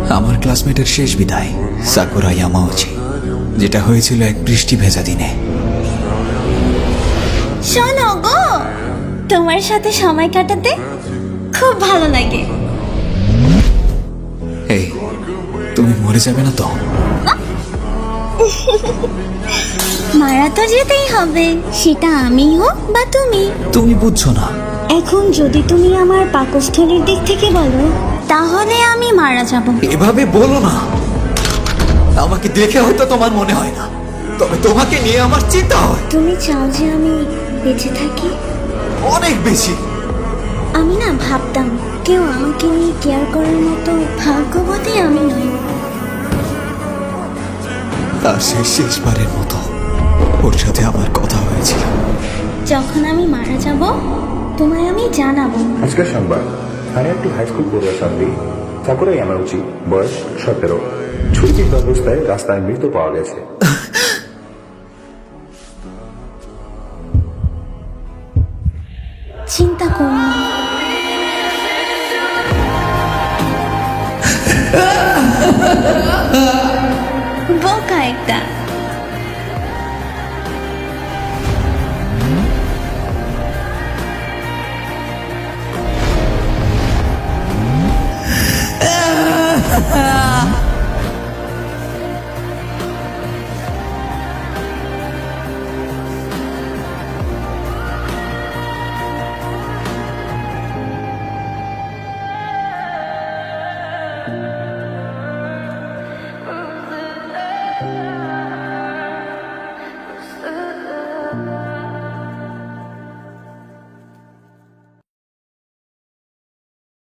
আমার ক্লাসমেটের শেষ বিদায় সাকুরা ইয়ামাউচি, যেটা হয়েছিল এক বৃষ্টি ভেজা দিনে। শোনো গো, তোমার সাথে সময় কাটাতে খুব ভালো লাগে। এই, তুমি মরে যাবে না তো? মারা তো যেতেই হবে, সেটা আমি হোক বা তুমি। তুমি বুঝছো না। এখন যদি তুমি আমার পাকস্থলীর দিক থেকে বলো, তাহলে আমি মারা যাব। এভাবে বলো না। আমাকে দেখে হয়তো তোমার মনে হয় না, তবে তোমাকে নিয়ে আমার চিন্তা হয়। তুমি চাও যে আমি বেঁচে থাকি? অনেক বেশি। আমি না ভাবতাম কেউ আমাকে নিয়ে কেয়ার করার মতো ভাগ্যবতী আমি নই। তার সেই শেষবারের মতো ওর সাথে আমার কথা হয়েছিল। যখন আমি মারা যাব, তোমায় আমি জানাবো। আজকের সংবাদ, স্থানীয় একটি হাই স্কুল পড়ুয়া ছাত্রী সাকুরা ইয়ামাউচি, বয়স 17, ছুরিবিদ্ধ অবস্থায় রাস্তায় মৃত পাওয়া গেছে। চিন্তা করো না। বোকা একটা।